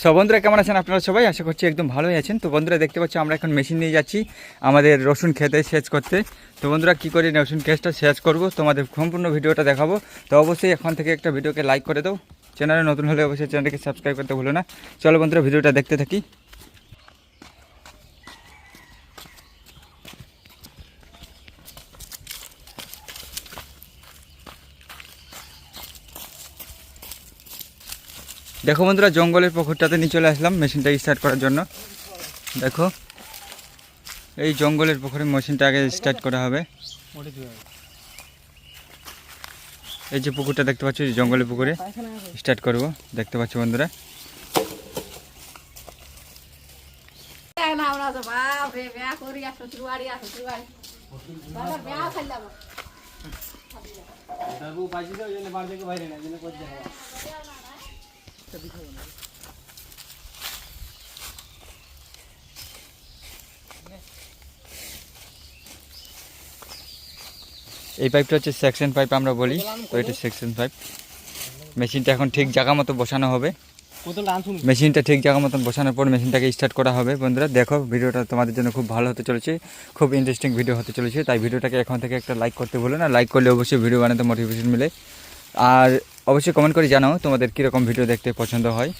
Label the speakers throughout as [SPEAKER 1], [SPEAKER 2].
[SPEAKER 1] সব বন্ধুরা কেমন আছেন আপনারা সবাই? আশা করছি একদম ভালোই আছেন। তো বন্ধুরা দেখতে পাচ্ছি আমরা এখন মেশিন নিয়ে যাচ্ছি আমাদের রসুন খেতে সেচ করতে। তো বন্ধুরা কী করে রসুন ক্ষেতটা সেচ করব তোমাদের সম্পূর্ণ ভিডিওটা দেখাবো। তো অবশ্যই এখন থেকে একটা ভিডিওকে লাইক করে দাও, চ্যানেলে নতুন হলে অবশ্যই চ্যানেলটিকে সাবস্ক্রাইব করতে ভুলো না। চলো বন্ধুরা ভিডিওটা দেখতে থাকি। দেখো বন্ধুরা জঙ্গলের পুকুরটাতে নিয়ে চলে আসলাম মেশিনটা স্টার্ট করার জন্য। দেখো এই জঙ্গলের পুকুরে মেশিনটা আগে স্টার্ট করা হবে। এই যে পুকুরটা দেখতে পাচ্ছ, জঙ্গলের পুকুরে স্টার্ট করব। দেখতে পাচ্ছ বন্ধুরা, এই পাইপটা হচ্ছে সেকশন পাইপ আমরা বলি, তো এটা সেকশন পাইপ। মেশিনটা এখন ঠিক জায়গা মতো বসানো হবে। মেশিনটা ঠিক জায়গা মতন বসানোর পর মেশিনটাকে স্টার্ট করা হবে। বন্ধুরা দেখো ভিডিওটা তোমাদের জন্য খুব ভালো হতে চলেছে, খুব ইন্টারেস্টিং ভিডিও হতে চলেছে। তাই ভিডিওটাকে এখন থেকে একটা লাইক করতে ভুলো না। লাইক করলে অবশ্যই ভিডিও বানাতে মোটিভেশন মিলে। আর অবশ্যই কমেন্ট করে জানাও তোমাদের কীরকম ভিডিও দেখতে পছন্দ হয়।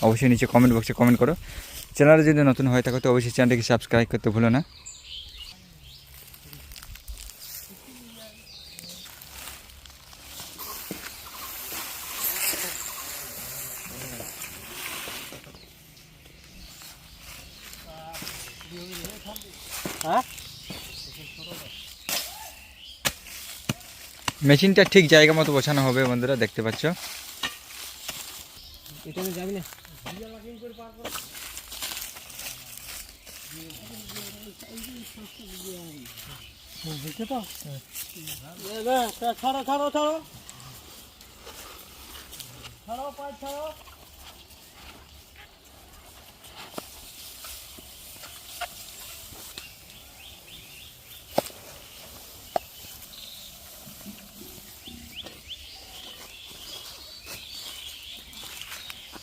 [SPEAKER 1] অবশ্যই নিচে কমেন্ট বক্সে কমেন্ট করো। চ্যানেলে যদি নতুন হয়ে থাকো তো অবশ্যই চ্যানেলটিকে সাবস্ক্রাইব করতে ভুলো না। মেশিনটা ঠিক জায়গা মতো বসানো হবে বন্ধুরা, দেখতে পাচ্ছ।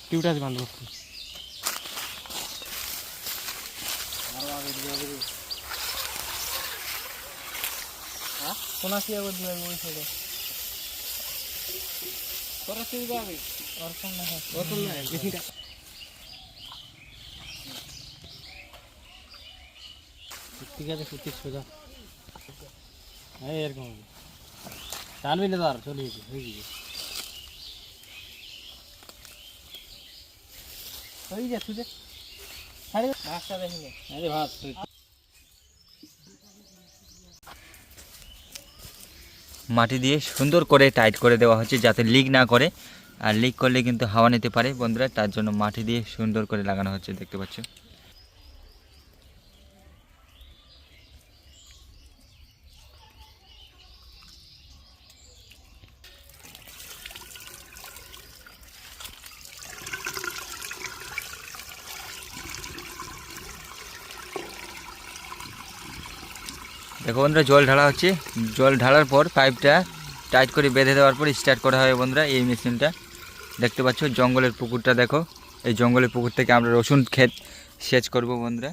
[SPEAKER 2] টিউটাস বান্ধ করছি। কোন আসি আবার দিবে ওই সাইডে তোরা তুই যাবি অর্পণ না বেশিটা ঠিক আছে সত্যি সোজা এই এরকম টানবি না, তার চলে গেছে হয়ে গেছে হয়ে যা সুজে আরে ভাতটা দেখি আরে ভাত
[SPEAKER 1] মাটি দিয়ে সুন্দর করে টাইট করে দেওয়া হচ্ছে যাতে লিক না করে, আর লিক করলে কিন্তু হাওয়া নিতে পারে বন্ধুরা। তার জন্য মাটি দিয়ে সুন্দর করে লাগানো হচ্ছে, দেখতে পাচ্ছ। দেখো বন্ধুরা জল ঢালা হচ্ছে। জল ঢালার পর পাইপটা টাইট করে বেঁধে দেওয়ার পর স্টার্ট করা হয় বন্ধুরা এই মেশিনটা। দেখতে পাচ্ছ জঙ্গলের পুকুরটা দেখো। এই জঙ্গলের পুকুর থেকে আমরা রসুন ক্ষেত সেচ করব বন্ধুরা।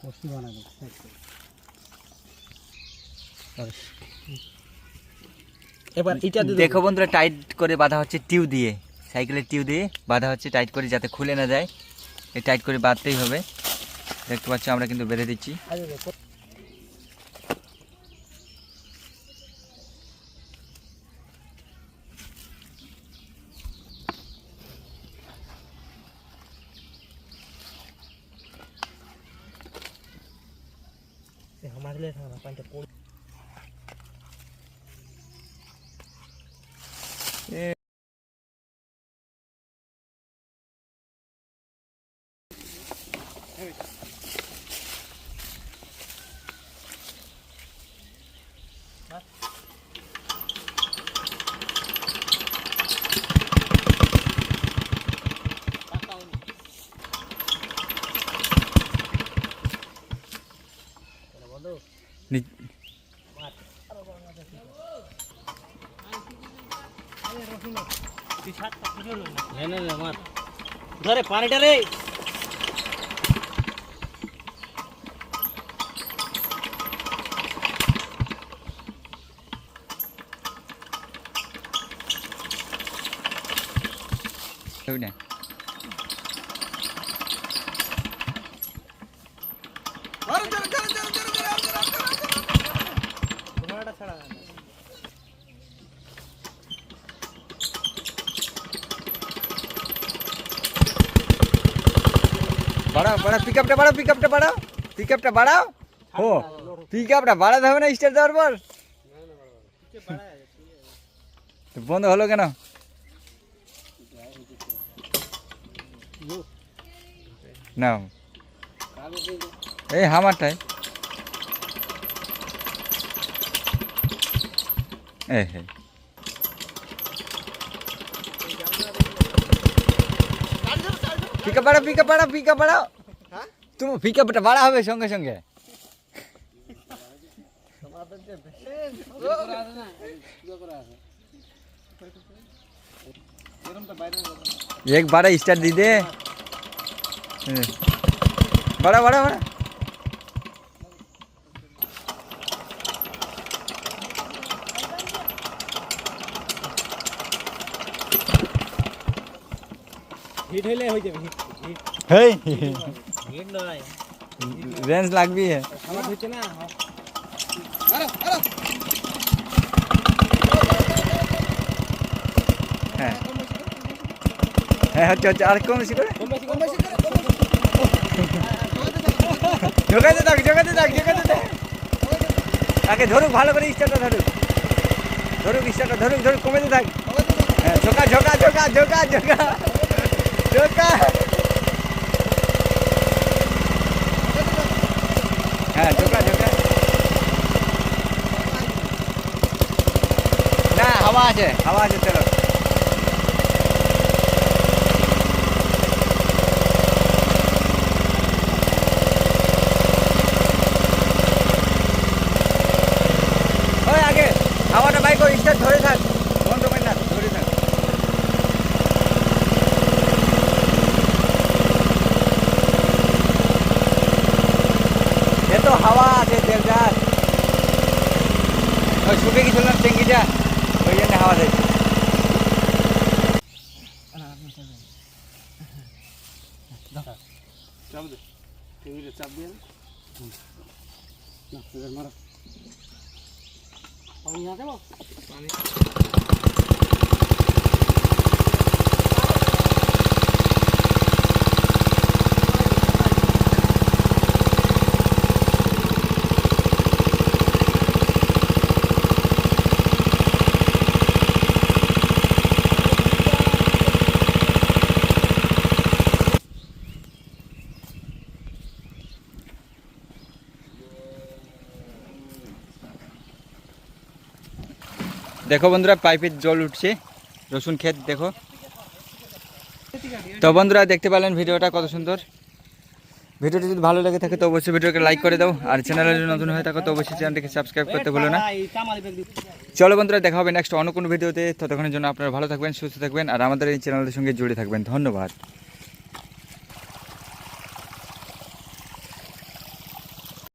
[SPEAKER 2] পোস্টি বানাই দেব এবার এটা দিয়ে
[SPEAKER 1] দেখো বন্ধুরা, টাইট করে বাঁধা হচ্ছে টিউ দিয়ে, সাইকেলের টিউ দিয়ে বাঁধা হচ্ছে টাইট করে, যাতে খুলে না যায়। এই টাইট করে বাঁধতেই হবে। দেখতে পাচ্ছ আমরা কিন্তু বেঁধে দিচ্ছি।
[SPEAKER 2] हमारे लिए था पांच पोल ধরে পানিটা রে
[SPEAKER 1] না বাড়াও বাড়াও, পিকআপটা বাড়াও, পিকআপটা বাড়াও, পিকআপটা বাড়াও। ও পিকআপটা বাড়াতে হবে না স্টার্ট দেওয়ার পর? বন্ধ হলো কেন? না এই হামারটাই হ্যাঁ পিকআপ বাড়াও, পিকআপ বাড়াও, পিকআপ বাড়াও। তুমি পিকআপটা বাড়া হবে সঙ্গে সঙ্গে। एक बार स्टार्ट दी दे, बड़ा बड़ा बड़ा
[SPEAKER 2] হিট হইলে হই যাবে হিট
[SPEAKER 1] হেই
[SPEAKER 2] হিট নয়
[SPEAKER 1] रेंज लाग भी है।
[SPEAKER 2] আমার হচ্ছে না
[SPEAKER 1] হ্যাঁ হ্যাঁ হচ্ছে হচ্ছে, আর কম বেশি করে জোগাতে থাক, জোগাতে থাক, জোগাতে থাক। আগে ধরুক, ভালো করে স্টার্টটা ধরুক, ধরুক স্টার্টটা ধরুক, ধরুক কমেতে থাক। হ্যাঁ ঝোকা ঝোকা ঝোকা ঝোকা ঝোকা ঝোকা, হ্যাঁ ঝোকা ঝোকা। না হাওয়া আছে, হাওয়া আছে, চলো। ওই আগে হাওয়াটা বাইক স্টার্ট ধরে থাক, বন্ধ করে না, ধরে থাক। এত হাওয়া আছে দেবদার, ওই শুকে গেছিল না ট্যাঙ্কিটা, ওই জন্য হাওয়া দিচ্ছে।
[SPEAKER 2] চাপ দে টেবিলে চাপ দিয়ে না এবার মারো পানি না দেবো পানি
[SPEAKER 1] দেখো বন্ধুরা, পাইপের জল উঠছে, রসুন ক্ষেত দেখো। তো বন্ধুরা দেখতে পেলেন ভিডিওটা কত সুন্দর। ভিডিওটি যদি ভালো লেগে থাকে তো অবশ্যই ভিডিওকে লাইক করে দাও, আর চ্যানেলে যদি নতুন হয়ে থাকো তো অবশ্যই চ্যানেলটিকে সাবস্ক্রাইব করতে ভুলো না। চলো বন্ধুরা, দেখা হবে নেক্সট অন্য কোনো ভিডিওতে। ততক্ষণের জন্য আপনারা ভালো থাকবেন, সুস্থ থাকবেন, আর আমাদের এই চ্যানেলের সঙ্গে জুড়ে থাকবেন। ধন্যবাদ।